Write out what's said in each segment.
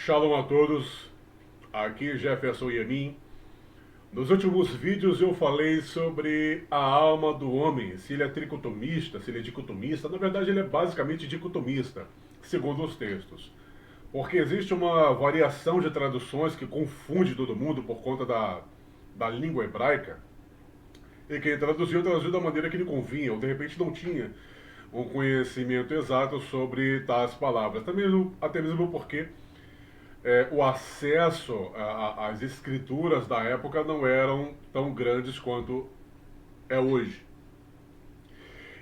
Shalom a todos, aqui Jefferson Yamin. Nos últimos vídeos eu falei sobre a alma do homem, se ele é tricotomista, se ele é dicotomista. Na verdade ele é basicamente dicotomista, segundo os textos. Porque existe uma variação de traduções que confunde todo mundo por conta da língua hebraica. E quem traduziu da maneira que lhe convinha, ou de repente não tinha um conhecimento exato sobre tais palavras. Até mesmo porque o acesso às escrituras da época não eram tão grandes quanto é hoje.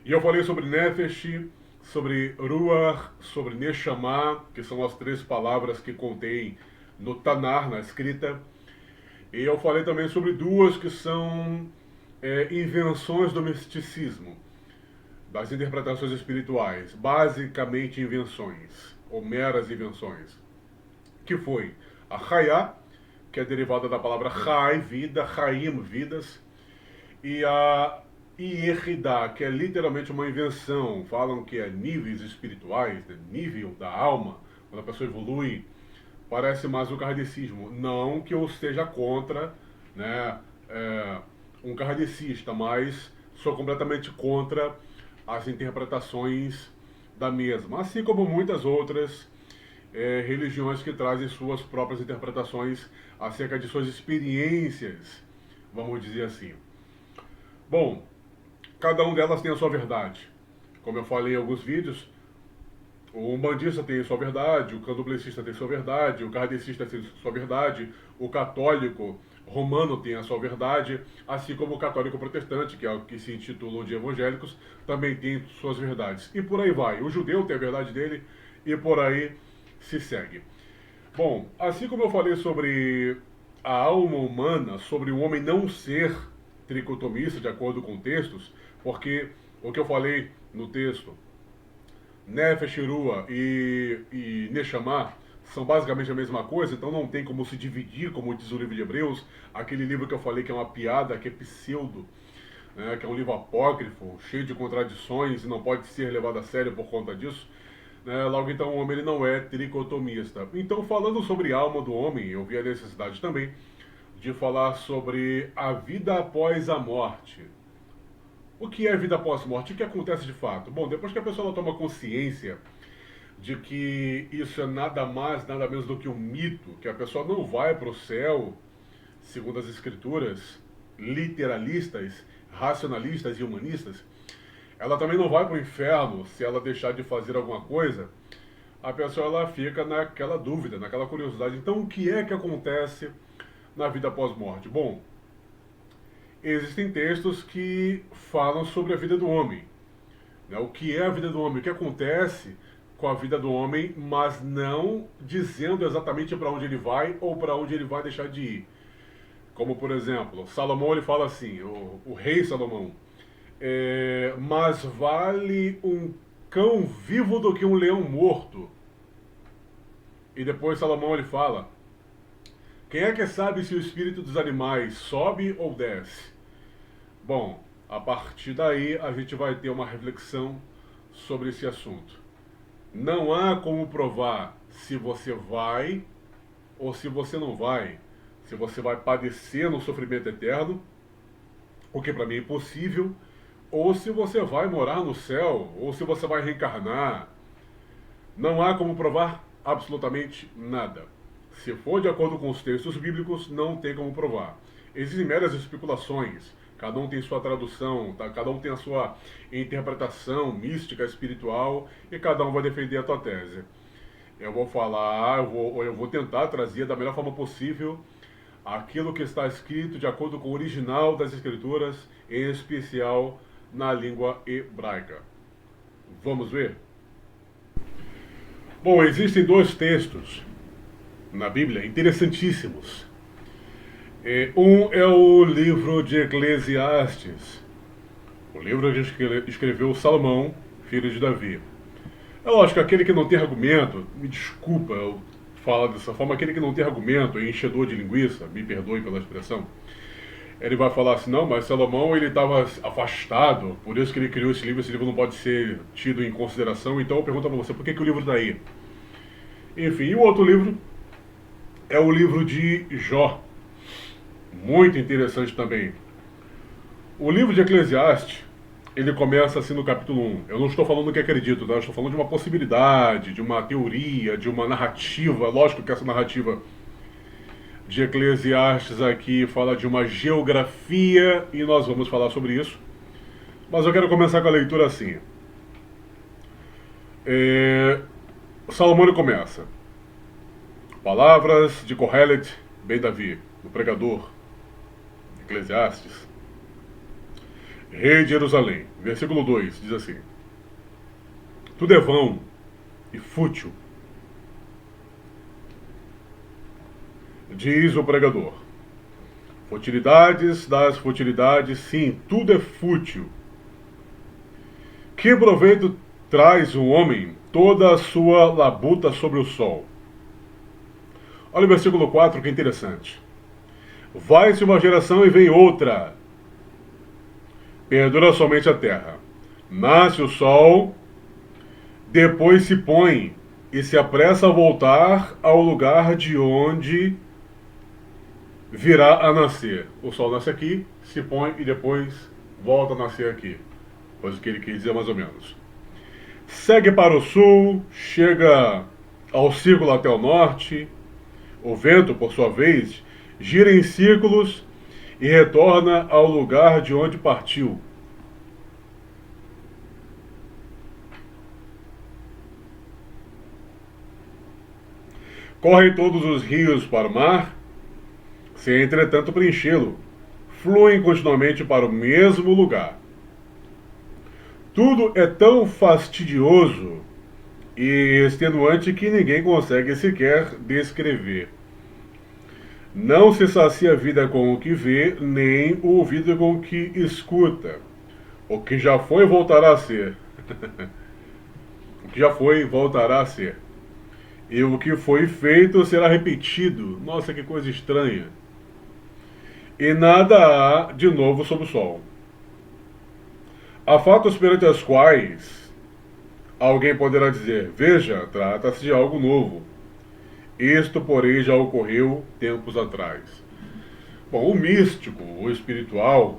E eu falei sobre Nefesh, sobre Ruach, sobre Neshama, que são as três palavras que contém no Tanar, na escrita. E eu falei também sobre duas que são invenções do misticismo, das interpretações espirituais, basicamente invenções, ou meras invenções, que foi a Hayá, que é derivada da palavra Chai, vida, Chaim, vidas, e a Yehidá, que é literalmente uma invenção. Falam que é níveis espirituais, nível da alma, quando a pessoa evolui. Parece mais o kardecismo. Não que eu esteja contra, né, um kardecista, mas sou completamente contra as interpretações da mesma, assim como muitas outras religiões que trazem suas próprias interpretações acerca de suas experiências, vamos dizer assim. Bom, cada uma delas tem a sua verdade. Como eu falei em alguns vídeos, o umbandista tem sua verdade, o candomblessista tem sua verdade, o kardecista tem sua verdade, o católico romano tem a sua verdade, assim como o católico protestante, que é o que se intitulam de evangélicos, também tem suas verdades. E por aí vai. O judeu tem a verdade dele e por aí se segue. Bom, assim como eu falei sobre a alma humana, sobre o homem não ser tricotomista de acordo com textos, porque o que eu falei no texto, Nefesh, Ruach e Neshama, são basicamente a mesma coisa, então não tem como se dividir, como diz o livro de Hebreus, aquele livro que eu falei que é uma piada, que é pseudo, né, que é um livro apócrifo, cheio de contradições e não pode ser levado a sério por conta disso. Logo então o homem ele não é tricotomista. Então, falando sobre a alma do homem, eu vi a necessidade também de falar sobre a vida após a morte. O que é vida após a morte? O que acontece de fato? Bom, depois que a pessoa toma consciência de que isso é nada mais, nada menos do que um mito, que a pessoa não vai para o céu, segundo as escrituras literalistas, racionalistas e humanistas, ela também não vai para o inferno se ela deixar de fazer alguma coisa. A pessoa ela fica naquela dúvida, naquela curiosidade. Então, o que é que acontece na vida após morte? Bom, existem textos que falam sobre a vida do homem, né? O que é a vida do homem, o que acontece com a vida do homem, mas não dizendo exatamente para onde ele vai ou para onde ele vai deixar de ir. Como, por exemplo, Salomão ele fala assim, o rei Salomão, mas vale um cão vivo do que um leão morto. E depois Salomão ele fala, quem é que sabe se o espírito dos animais sobe ou desce? Bom, a partir daí a gente vai ter uma reflexão sobre esse assunto. Não há como provar se você vai ou se você não vai. Se você vai padecer no sofrimento eterno, o que para mim é impossível, ou se você vai morar no céu, ou se você vai reencarnar. Não há como provar absolutamente nada. Se for de acordo com os textos bíblicos, não tem como provar. Existem meras especulações, cada um tem sua tradução, tá? Cada um tem a sua interpretação mística, espiritual, e cada um vai defender a sua tese. Eu vou falar, eu vou tentar trazer da melhor forma possível aquilo que está escrito de acordo com o original das escrituras, em especial na língua hebraica. Vamos ver? Bom, existem dois textos na Bíblia interessantíssimos. Um é o livro de Eclesiastes, o livro que escreveu Salomão, filho de Davi. É lógico, aquele que não tem argumento, me desculpa eu falar dessa forma, aquele que não tem argumento, é enchedor de linguiça, me perdoe pela expressão, ele vai falar assim, não, mas Salomão ele estava afastado, por isso que ele criou esse livro não pode ser tido em consideração, então eu pergunto para você, por que o livro está aí? Enfim, e o outro livro é o livro de Jó. Muito interessante também. O livro de Eclesiastes, ele começa assim no capítulo 1. Eu não estou falando que acredito, tá? Eu estou falando de uma possibilidade, de uma teoria, de uma narrativa. Lógico que essa narrativa de Eclesiastes aqui fala de uma geografia e nós vamos falar sobre isso. Mas eu quero começar com a leitura assim. Salomão começa. Palavras de Kohelet ben Davi, do pregador, Eclesiastes. Rei de Jerusalém, versículo 2, diz assim: tudo é vão e fútil, diz o pregador. Futilidades das futilidades, sim, tudo é fútil. Que proveito traz o homem toda a sua labuta sobre o sol? Olha o versículo 4, que é interessante. Vai-se uma geração e vem outra. Perdura somente a terra. Nasce o sol, depois se põe e se apressa a voltar ao lugar de onde virá a nascer. O sol nasce aqui, se põe e depois volta a nascer aqui. Pois o que ele quis dizer mais ou menos. Segue para o sul, chega ao círculo até o norte. O vento, por sua vez, gira em círculos e retorna ao lugar de onde partiu. Correm todos os rios para o mar, sem entretanto preenchê-lo. Fluem continuamente para o mesmo lugar. Tudo é tão fastidioso e extenuante que ninguém consegue sequer descrever. Não se sacia a vida com o que vê, nem o ouvido com o que escuta. O que já foi voltará a ser. O que já foi voltará a ser. E o que foi feito será repetido. Nossa, que coisa estranha. E nada há de novo sob o sol. Há fatos perante os quais alguém poderá dizer: veja, trata-se de algo novo. Isto, porém, já ocorreu tempos atrás. Bom, o místico, o espiritual,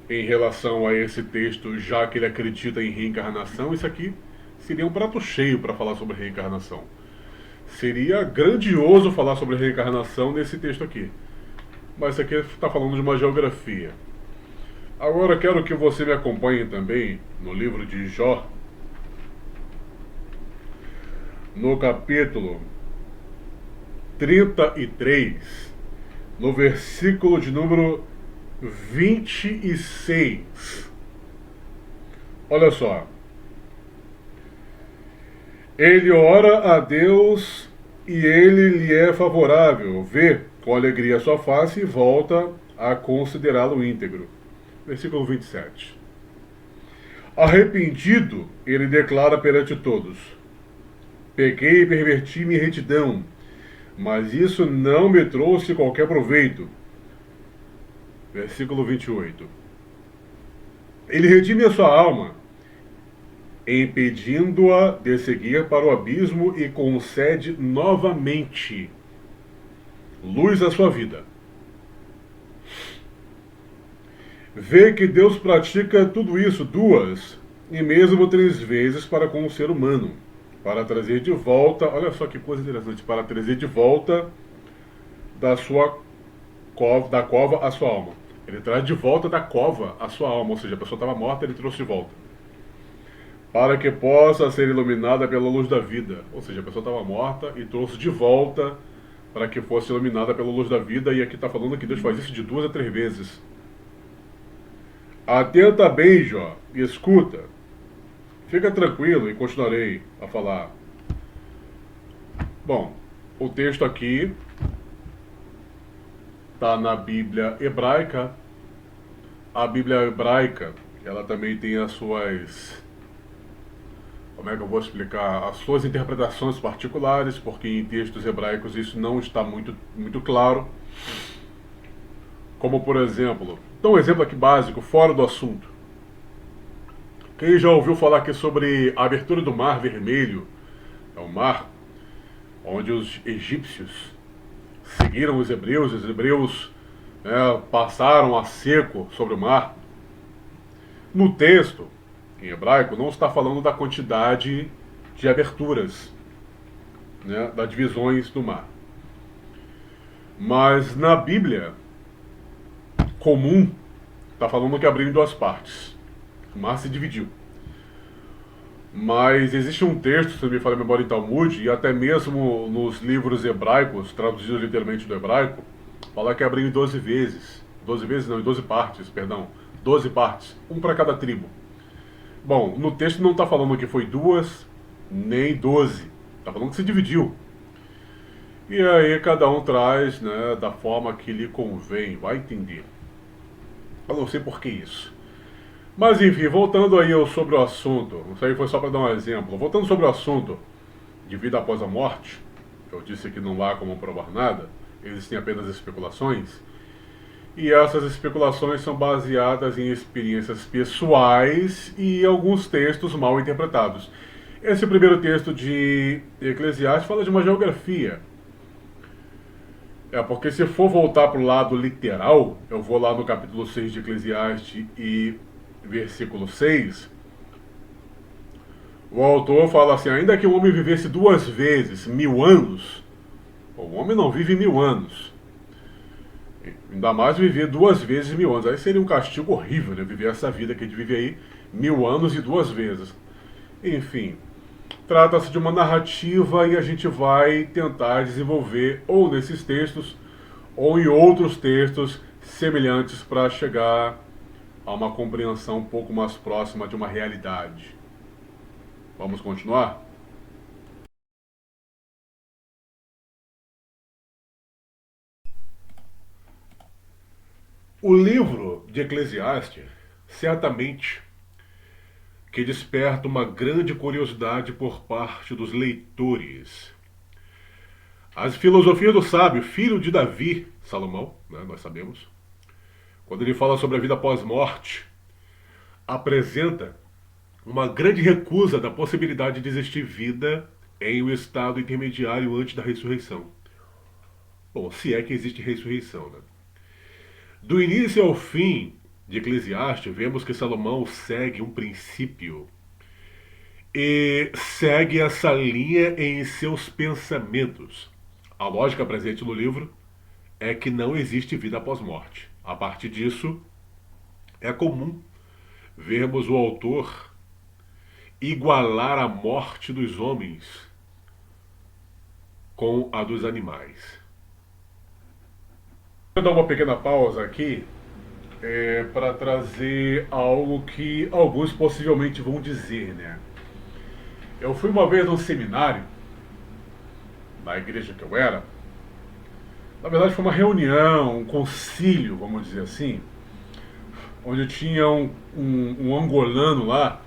em relação a esse texto, já que ele acredita em reencarnação, isso aqui seria um prato cheio para falar sobre reencarnação. Seria grandioso falar sobre reencarnação nesse texto aqui. Mas isso aqui está falando de uma geografia. Agora quero que você me acompanhe também no livro de Jó, no capítulo 33, no versículo de número 26. Olha só. Ele ora a Deus e ele lhe é favorável. Vê com alegria a sua face e volta a considerá-lo íntegro. Versículo 27. Arrependido, ele declara perante todos: pequei e perverti minha retidão, mas isso não me trouxe qualquer proveito. Versículo 28. Ele redime a sua alma, impedindo-a de seguir para o abismo, e concede novamente luz à sua vida. Vê que Deus pratica tudo isso 2 e mesmo 3 vezes para com o ser humano, para trazer de volta, olha só que coisa interessante, para trazer de volta da cova a sua alma. Ele traz de volta da cova a sua alma, ou seja, a pessoa estava morta, ele trouxe de volta. Para que possa ser iluminada pela luz da vida. Ou seja, a pessoa estava morta e trouxe de volta para que fosse iluminada pela luz da vida, e aqui está falando que Deus faz isso de 2 a 3 vezes. Atenta bem, Jó, e escuta. Fica tranquilo e continuarei a falar. Bom, o texto aqui está na Bíblia hebraica. A Bíblia hebraica, ela também tem as suas... Como é que eu vou explicar? As suas interpretações particulares, porque em textos hebraicos isso não está muito claro. Como, por exemplo, então um exemplo aqui básico, fora do assunto. Quem já ouviu falar aqui sobre a abertura do Mar Vermelho? É o mar onde os egípcios seguiram os hebreus, passaram a seco sobre o mar. No texto, em hebraico, não está falando da quantidade de aberturas, né, das divisões do mar. Mas na Bíblia comum, está falando que abriu em duas partes. O mar se dividiu. Mas existe um texto, se não me falha a memória, em Talmud, e até mesmo nos livros hebraicos, traduzidos literalmente do hebraico, fala que abriu em 12 vezes. 12 vezes não, em 12 partes, perdão. 12 partes, um para cada tribo. Bom, no texto não está falando que foi 2, nem 12. Está falando que se dividiu. E aí cada um traz, né, da forma que lhe convém, vai entender. Eu não sei por que isso. Mas enfim, voltando aí sobre o assunto, isso aí foi só para dar um exemplo. Voltando sobre o assunto de vida após a morte, eu disse que não há como provar nada, existem apenas especulações. E essas especulações são baseadas em experiências pessoais e alguns textos mal interpretados. Esse primeiro texto de Eclesiastes fala de uma geografia. Porque se for voltar para o lado literal, eu vou lá no capítulo 6 de Eclesiastes e versículo 6, o autor fala assim, ainda que o homem vivesse 2 vezes 1000 anos, o homem não vive 1000 anos. Ainda mais viver 2 vezes 1000 anos. Aí seria um castigo horrível, né? Viver essa vida que a gente vive aí 1000 anos e 2 vezes. Enfim, trata-se de uma narrativa e a gente vai tentar desenvolver ou nesses textos ou em outros textos semelhantes para chegar a uma compreensão um pouco mais próxima de uma realidade. Vamos continuar? O livro de Eclesiastes, certamente, que desperta uma grande curiosidade por parte dos leitores. As filosofias do sábio, filho de Davi, Salomão, né, nós sabemos, quando ele fala sobre a vida pós-morte, apresenta uma grande recusa da possibilidade de existir vida em um estado intermediário antes da ressurreição. Bom, se é que existe ressurreição, né? Do início ao fim de Eclesiastes, vemos que Salomão segue um princípio e segue essa linha em seus pensamentos. A lógica presente no livro é que não existe vida após morte. A partir disso, é comum vermos o autor igualar a morte dos homens com a dos animais. Vou dar uma pequena pausa aqui para trazer algo que alguns possivelmente vão dizer, né? Eu fui uma vez num seminário, na igreja que eu era. Na verdade foi uma reunião, um concílio, vamos dizer assim, onde tinha um angolano lá,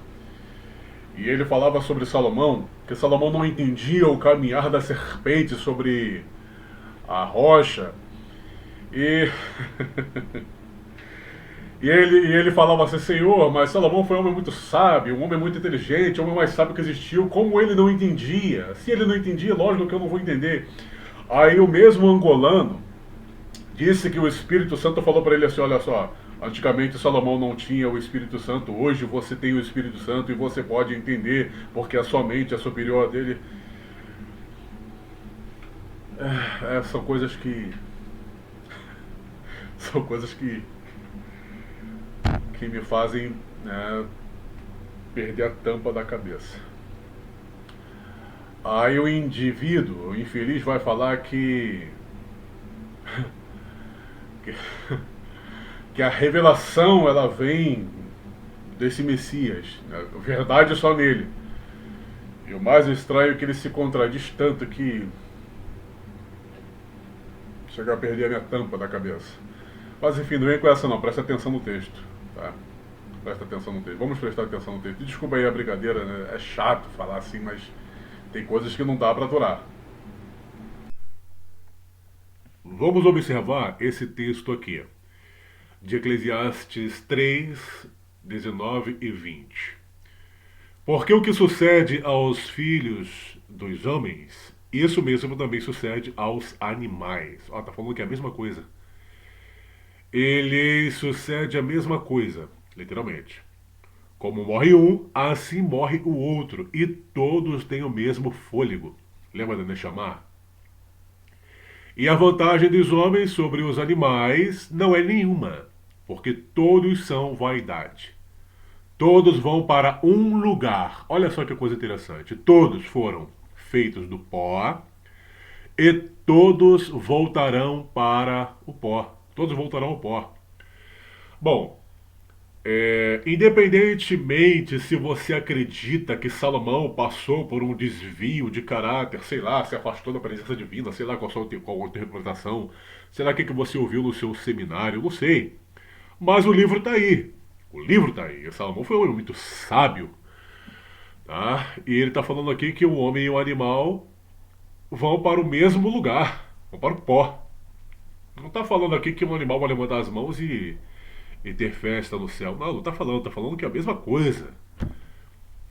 e ele falava sobre Salomão, que Salomão não entendia o caminhar da serpente sobre a rocha, e ele falava assim, Senhor, mas Salomão foi um homem muito sábio, um homem muito inteligente, o homem mais sábio que existiu, como ele não entendia? Se ele não entendia, lógico que eu não vou entender. Aí o mesmo angolano disse que o Espírito Santo falou para ele assim, olha só, antigamente Salomão não tinha o Espírito Santo, hoje você tem o Espírito Santo e você pode entender, porque a sua mente é superior a dele. São coisas que... São coisas que me fazem, né, perder a tampa da cabeça. Aí o indivíduo, o infeliz, vai falar que que a revelação ela vem desse Messias, né? Verdade é só nele. E o mais estranho é que ele se contradiz tanto que chega a perder a minha tampa da cabeça. Mas enfim, não vem com essa não, presta atenção no texto, tá? Presta atenção no texto. Vamos prestar atenção no texto. Desculpa aí a brincadeira, né? É chato falar assim, mas tem coisas que não dá para aturar. Vamos observar esse texto aqui, de Eclesiastes 3, 19 e 20. Porque o que sucede aos filhos dos homens Isso mesmo também sucede aos animais. Ó, tá falando que é a mesma coisa. Ele sucede a mesma coisa, literalmente. Como morre um, assim morre o outro. E todos têm o mesmo fôlego. Lembra de Neshama? E a vantagem dos homens sobre os animais não é nenhuma, porque todos são vaidade. Todos vão para um lugar. Olha só que coisa interessante. Todos foram feitos do pó e todos voltarão para o pó. Todos voltarão ao pó. Bom, independentemente se você acredita que Salomão passou por um desvio de caráter, sei lá, se afastou da presença divina, sei lá qual a interpretação, sei lá o que você ouviu no seu seminário, não sei. Mas o livro está aí. O livro está aí. E Salomão foi um homem muito sábio. Tá? E ele está falando aqui que o homem e o animal vão para o mesmo lugar, vão para o pó. Não está falando aqui que um animal vai levantar as mãos e ter festa no céu. Não, não está falando que é a mesma coisa.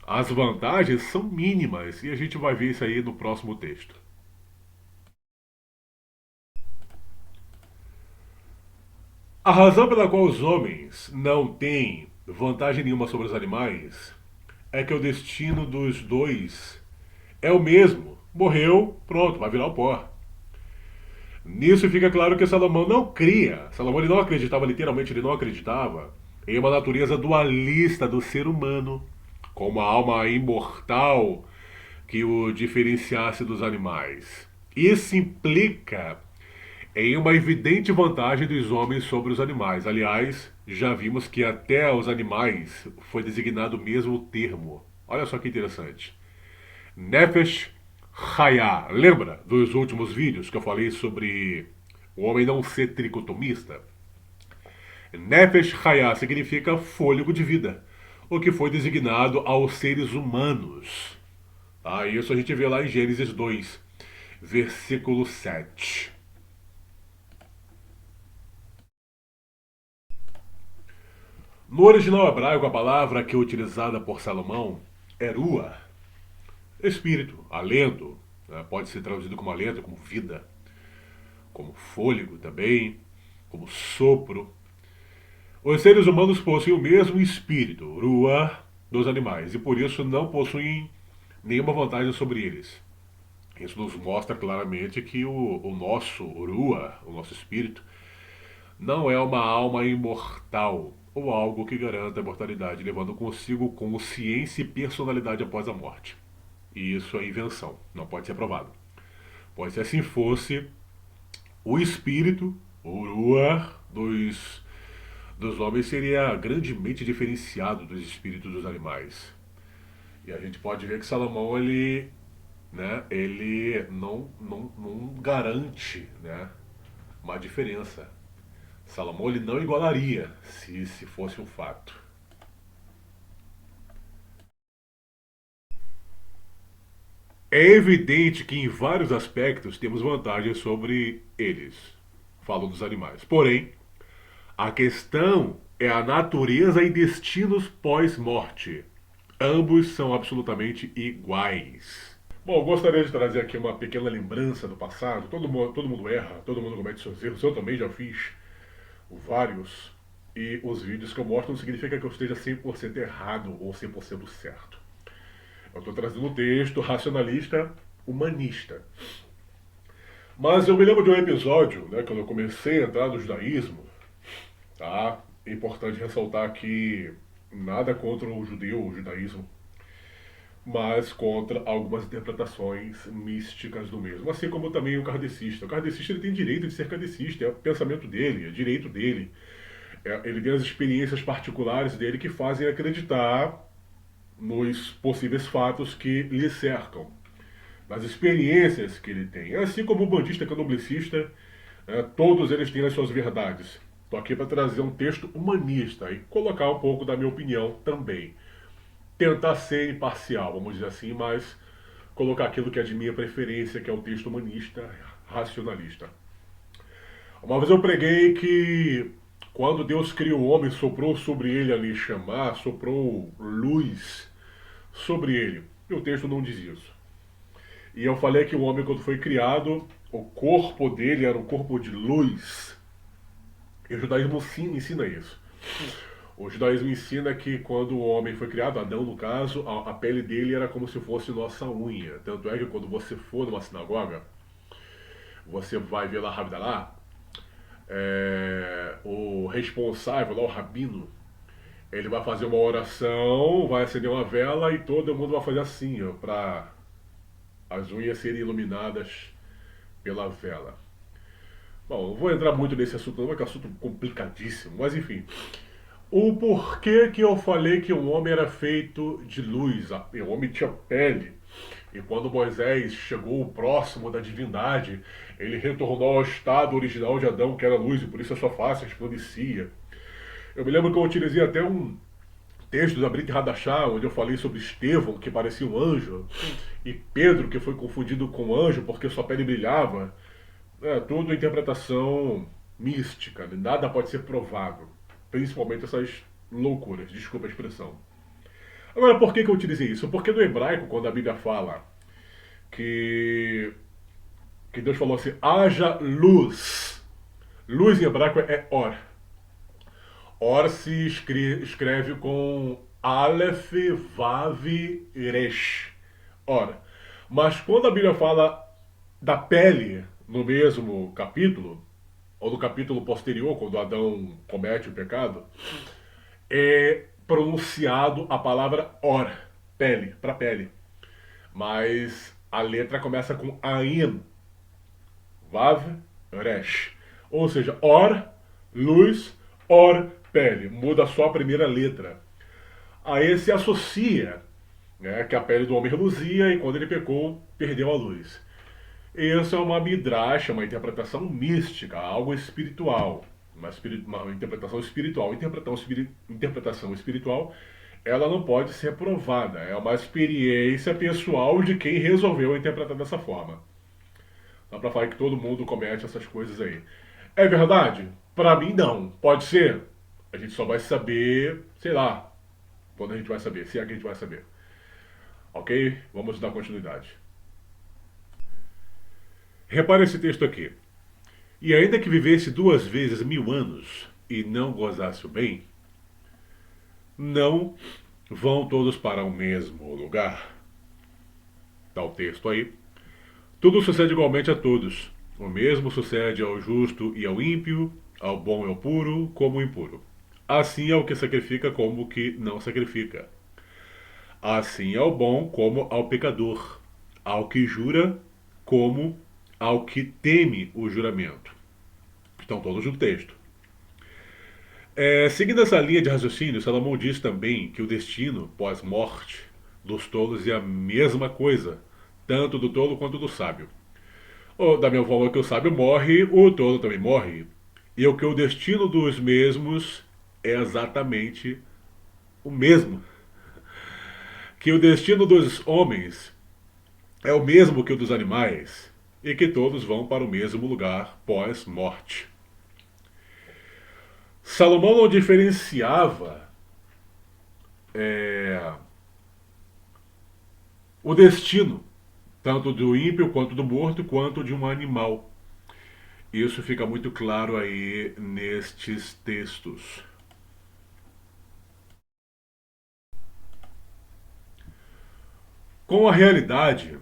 As vantagens são mínimas e a gente vai ver isso aí no próximo texto. A razão pela qual os homens não têm vantagem nenhuma sobre os animais é que o destino dos dois é o mesmo. Morreu, pronto, vai virar o pó. Nisso fica claro que Salomão não cria. Salomão ele não acreditava, literalmente ele não acreditava em uma natureza dualista do ser humano, com uma alma imortal que o diferenciasse dos animais. Isso implica em uma evidente vantagem dos homens sobre os animais. Aliás, já vimos que até aos animais foi designado o mesmo termo. Olha só que interessante. Nefesh Hayah. Lembra dos últimos vídeos que eu falei sobre o homem não ser tricotomista? Nefesh Hayah significa fôlego de vida, o que foi designado aos seres humanos. Tá? Isso a gente vê lá em Gênesis 2, versículo 7. No original hebraico, a palavra que é utilizada por Salomão é rua, espírito, alento, né? Pode ser traduzido como alento, como vida, como fôlego também, como sopro. Os seres humanos possuem o mesmo espírito, rua, dos animais, e por isso não possuem nenhuma vantagem sobre eles. Isso nos mostra claramente que o nosso rua, o nosso espírito, não é uma alma imortal ou algo que garanta a imortalidade, levando consigo consciência e personalidade após a morte. E isso é invenção, não pode ser provado. Pois se assim fosse, o espírito, o rua dos homens seria grandemente diferenciado dos espíritos dos animais. E a gente pode ver que Salomão ele não garante, né, uma diferença. Salomão ele não igualaria se fosse um fato. É evidente que em vários aspectos temos vantagens sobre eles. Falo dos animais. Porém, a questão é a natureza e destinos pós-morte. Ambos são absolutamente iguais. Bom, eu gostaria de trazer aqui uma pequena lembrança do passado. Todo mundo erra, todo mundo comete seus erros. Eu também já fiz vários. E os vídeos que eu mostro não significa que eu esteja 100% errado ou 100% certo. Eu estou trazendo um texto racionalista humanista. Mas eu me lembro de um episódio, né, quando eu comecei a entrar no judaísmo, tá? É importante ressaltar que nada contra o judeu, o judaísmo, mas contra algumas interpretações místicas do mesmo, assim como também o kardecista. O kardecista ele tem direito de ser kardecista, é o pensamento dele, é direito dele. Ele tem as experiências particulares dele que fazem acreditar nos possíveis fatos que lhe cercam, nas experiências que ele tem. Assim como o bandista candomblessista, todos eles têm as suas verdades. Estou aqui para trazer um texto humanista e colocar um pouco da minha opinião também. Tentar ser imparcial, vamos dizer assim, mas colocar aquilo que é de minha preferência, que é o texto humanista, racionalista. Uma vez eu preguei que quando Deus criou o homem, soprou sobre ele a lhe chamar, soprou luz sobre ele. E o texto não diz isso. E eu falei que o homem, quando foi criado, o corpo dele era um corpo de luz. E o judaísmo ensina isso. O judaísmo ensina que quando o homem foi criado, Adão no caso, a pele dele era como se fosse nossa unha. Tanto é que quando você for numa sinagoga, você vai ver lá Havdalah, o responsável, lá o rabino, ele vai fazer uma oração, vai acender uma vela e todo mundo vai fazer assim, ó, para as unhas serem iluminadas pela vela. Bom, não vou entrar muito nesse assunto não, que é um assunto complicadíssimo, mas enfim. O porquê que eu falei que o homem era feito de luz, o homem tinha pele. E quando Moisés chegou próximo da divindade, ele retornou ao estado original de Adão, que era luz, e por isso a sua face resplandecia. Eu me lembro que eu utilizei até um texto da Brit Hadachá, onde eu falei sobre Estevão, que parecia um anjo, e Pedro, que foi confundido com anjo porque sua pele brilhava. É tudo interpretação mística, né? Nada pode ser provado. Principalmente essas loucuras, desculpa a expressão. Agora, por que eu utilizei isso? Porque no hebraico, quando a Bíblia fala que, que Deus falou assim, haja luz. Luz em hebraico é or. Or se escreve com Aleph, Vav, Resh. Ora, mas quando a Bíblia fala da pele no mesmo capítulo, ou no capítulo posterior, quando Adão comete o pecado, é pronunciado a palavra or, pele, para pele. Mas a letra começa com Ain, Vav, Resh. Ou seja, or, luz, or, pele. Muda só a primeira letra. Aí se associa, né, que a pele do homem reluzia e quando ele pecou, perdeu a luz. Isso é uma midrash, uma interpretação mística, algo espiritual. Uma interpretação espiritual. Interpretação espiritual, ela não pode ser provada. É uma experiência pessoal de quem resolveu interpretar dessa forma. Dá pra falar que todo mundo comete essas coisas aí. É verdade? Pra mim, não. Pode ser? A gente só vai saber, sei lá, quando a gente vai saber, se é que a gente vai saber. Ok? Vamos dar continuidade. Repare esse texto aqui. E ainda que vivesse 2 vezes 1000 anos e não gozasse o bem, não vão todos para o mesmo lugar. Está o texto aí. Tudo sucede igualmente a todos. O mesmo sucede ao justo e ao ímpio, ao bom e ao puro, como ao impuro. Assim ao que sacrifica como que não sacrifica. Assim ao bom como ao pecador, ao que jura como ao que teme o juramento. Estão todos no texto. Seguindo essa linha de raciocínio, Salomão diz também que o destino pós-morte dos tolos é a mesma coisa, tanto do tolo quanto do sábio. Ou, da mesma forma que o sábio morre, o tolo também morre. E o que o destino dos mesmos é exatamente o mesmo. Que o destino dos homens é o mesmo que o dos animais, e que todos vão para o mesmo lugar pós-morte. Salomão não diferenciava o destino, tanto do ímpio quanto do morto, quanto de um animal. Isso fica muito claro aí nestes textos. Com a realidade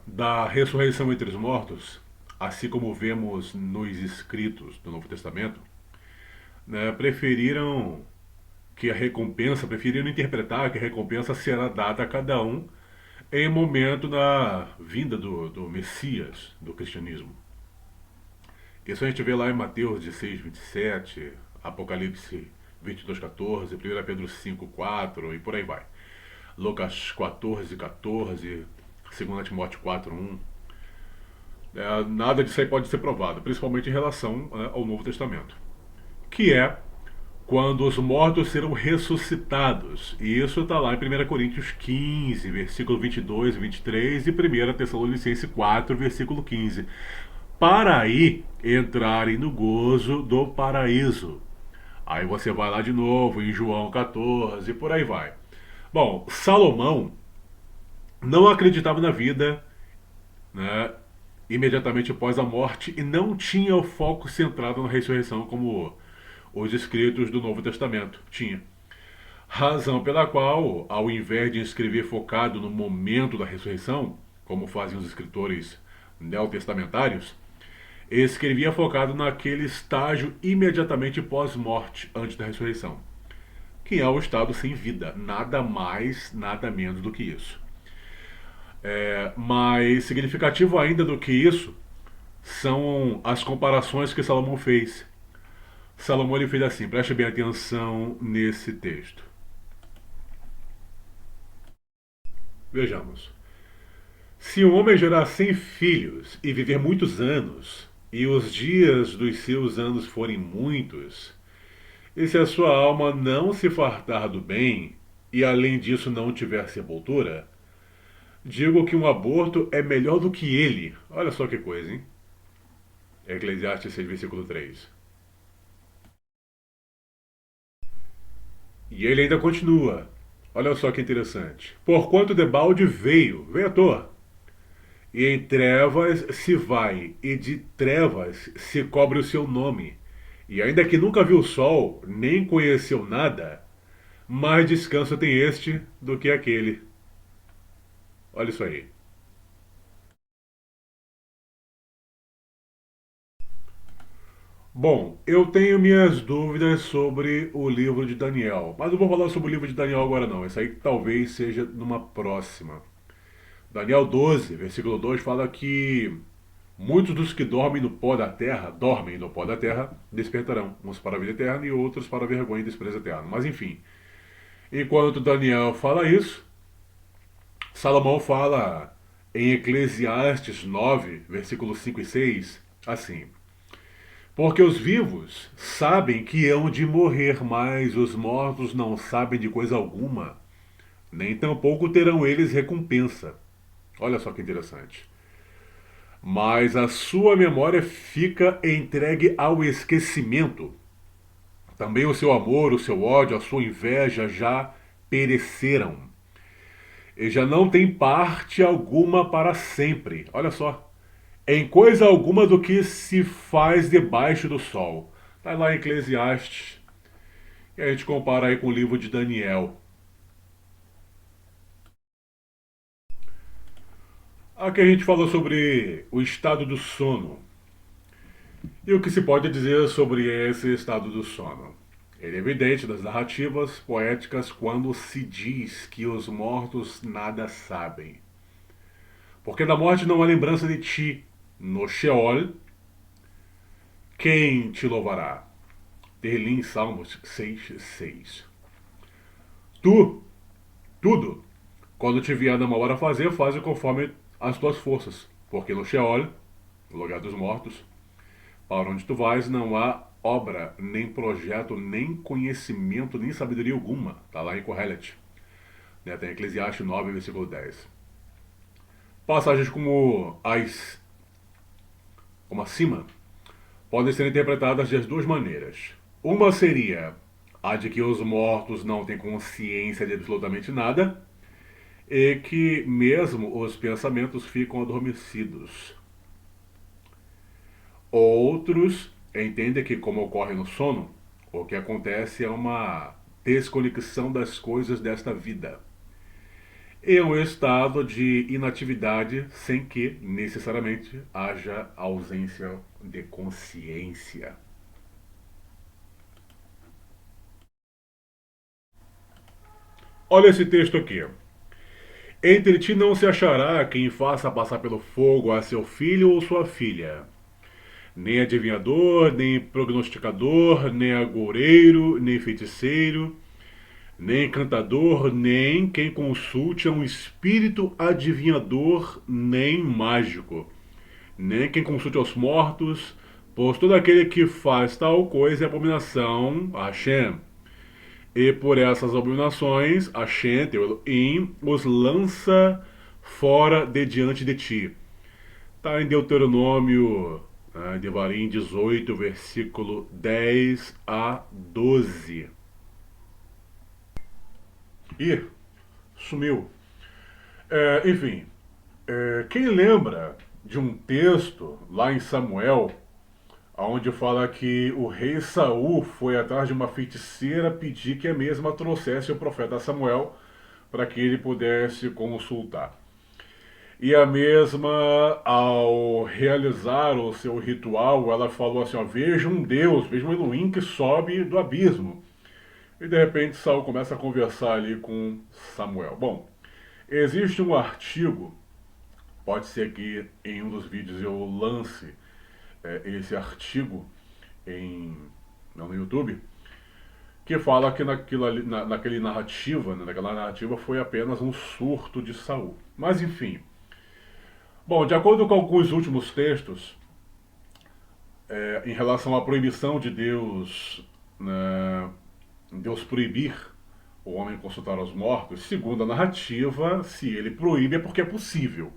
da ressurreição entre os mortos, assim como vemos nos escritos do Novo Testamento, né, preferiram interpretar que a recompensa será dada a cada um em momento da vinda do Messias, do cristianismo. Isso a gente vê lá em Mateus 16, 27, Apocalipse 22, 14, 1 Pedro 5, 4 e por aí vai. Lucas 14, 14, 2 Timóteo 4, 1. Nada disso aí pode ser provado, principalmente em relação ao Novo Testamento. Que é quando os mortos serão ressuscitados. E isso está lá em 1 Coríntios 15, versículo 22 e 23 e 1 Tessalonicenses 4, versículo 15. Para aí entrarem no gozo do paraíso. Aí você vai lá de novo em João 14 e por aí vai. Bom, Salomão, não acreditava na vida, né, imediatamente após a morte e não tinha o foco centrado na ressurreição como os escritos do Novo Testamento tinha. Razão pela qual, ao invés de escrever focado no momento da ressurreição, como faziam os escritores neotestamentários, escrevia focado naquele estágio imediatamente pós-morte, antes da ressurreição, que é o estado sem vida, nada mais, nada menos do que isso. Mais significativo ainda do que isso são as comparações que Salomão fez. Salomão ele fez assim, preste bem atenção nesse texto. Vejamos. Se um homem gerar 100 filhos e viver muitos anos, e os dias dos seus anos forem muitos, e se a sua alma não se fartar do bem, e além disso não tiver sepultura, digo que um aborto é melhor do que ele. Olha só que coisa, hein? Eclesiastes 6, versículo 3. E ele ainda continua. Olha só que interessante. Porquanto debalde veio à toa. E em trevas se vai, e de trevas se cobre o seu nome. E ainda que nunca viu o sol, nem conheceu nada, mais descanso tem este do que aquele. Olha isso aí. Bom, eu tenho minhas dúvidas sobre o livro de Daniel, mas não vou falar sobre o livro de Daniel agora não. Isso aí talvez seja numa próxima. Daniel 12, versículo 2 fala que muitos dos que dormem no pó da terra, despertarão, uns para a vida eterna e outros para a vergonha e desprezo eterno. Mas enfim, enquanto Daniel fala isso, Salomão fala em Eclesiastes 9, versículos 5 e 6, assim: porque os vivos sabem que hão de morrer, mas os mortos não sabem de coisa alguma, nem tampouco terão eles recompensa. Olha só que interessante. Mas a sua memória fica entregue ao esquecimento. Também o seu amor, o seu ódio, a sua inveja já pereceram. E já não tem parte alguma para sempre. Olha só. Em coisa alguma do que se faz debaixo do sol. Está lá em Eclesiastes. E a gente compara aí com o livro de Daniel. Aqui a gente falou sobre o estado do sono. E o que se pode dizer sobre esse estado do sono? Ele é evidente das narrativas poéticas quando se diz que os mortos nada sabem. Porque da morte não há lembrança de ti. No Sheol, quem te louvará? Terlim, Salmos 6:6. Tu, tudo, quando te vier uma hora a fazer, faz conforme as tuas forças. Porque no Sheol, no lugar dos mortos, para onde tu vais não há obra, nem projeto, nem conhecimento, nem sabedoria alguma. Está lá em Kohelet. Né? Tem Eclesiastes 9, versículo 10. Passagens como acima podem ser interpretadas de duas maneiras. Uma seria a de que os mortos não têm consciência de absolutamente nada e que mesmo os pensamentos ficam adormecidos. Outros entendem que, como ocorre no sono, o que acontece é uma desconexão das coisas desta vida e um estado de inatividade sem que necessariamente haja ausência de consciência. Olha esse texto aqui. Entre ti não se achará quem faça passar pelo fogo a seu filho ou sua filha, nem adivinhador, nem prognosticador, nem agoureiro, nem feiticeiro, nem encantador, nem quem consulte a um espírito adivinhador, nem mágico, nem quem consulte aos mortos, pois todo aquele que faz tal coisa é abominação a Hashem. E por essas abominações, Hashem, teu Elohim, os lança fora de diante de ti. Está em Deuteronômio, Devarim 18, versículo 10 a 12. Ih, sumiu. Enfim, quem lembra de um texto lá em Samuel, onde fala que o rei Saul foi atrás de uma feiticeira pedir que a mesma trouxesse o profeta Samuel para que ele pudesse consultar. E a mesma, ao realizar o seu ritual, ela falou assim: ó, veja um Deus, veja um Elohim que sobe do abismo. E de repente Saul começa a conversar ali com Samuel. Bom, existe um artigo, pode ser que em um dos vídeos eu lance esse artigo em, no YouTube, que fala que naquele narrativa, né, naquela narrativa foi apenas um surto de Saul. Mas enfim. Bom, de acordo com alguns últimos textos, em relação à proibição de Deus, né, Deus proibir o homem consultar os mortos, segundo a narrativa, se ele proíbe é porque é possível.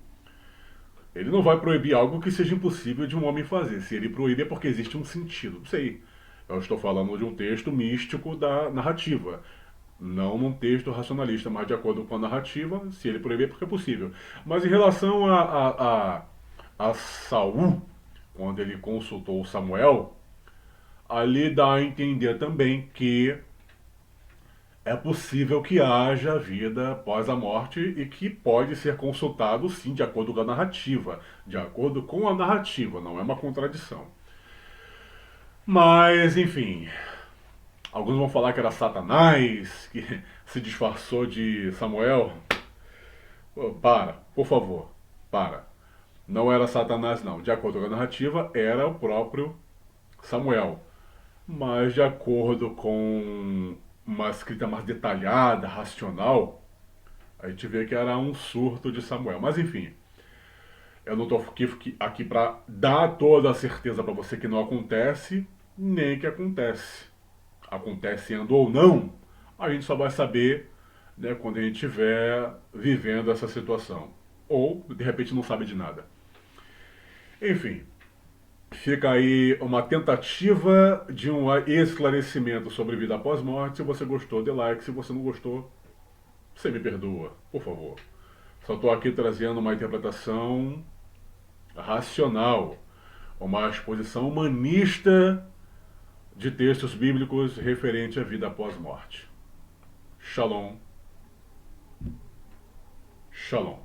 Ele não vai proibir algo que seja impossível de um homem fazer. Se ele proíbe é porque existe um sentido. Não sei. Eu estou falando de um texto místico da narrativa. Não num texto racionalista, mas de acordo com a narrativa, se ele proibir é porque é possível. Mas em relação a Saul, quando ele consultou Samuel, ali dá a entender também que é possível que haja vida após a morte e que pode ser consultado sim, de acordo com a narrativa. De acordo com a narrativa, não é uma contradição. Mas, enfim, alguns vão falar que era Satanás, que se disfarçou de Samuel. Pô, para, por favor, para. Não era Satanás, não. De acordo com a narrativa, era o próprio Samuel. Mas, de acordo com uma escrita mais detalhada, racional, a gente vê que era um surto de Samuel. Mas, enfim, eu não estou aqui para dar toda a certeza para você que não acontece, nem que acontece. Acontecendo ou não, a gente só vai saber, né, quando a gente estiver vivendo essa situação. Ou, de repente, não sabe de nada. Enfim, fica aí uma tentativa de um esclarecimento sobre vida após morte. Se você gostou, dê like. Se você não gostou, você me perdoa, por favor. Só estou aqui trazendo uma interpretação racional, uma exposição humanista de textos bíblicos referente à vida após morte. Shalom. Shalom.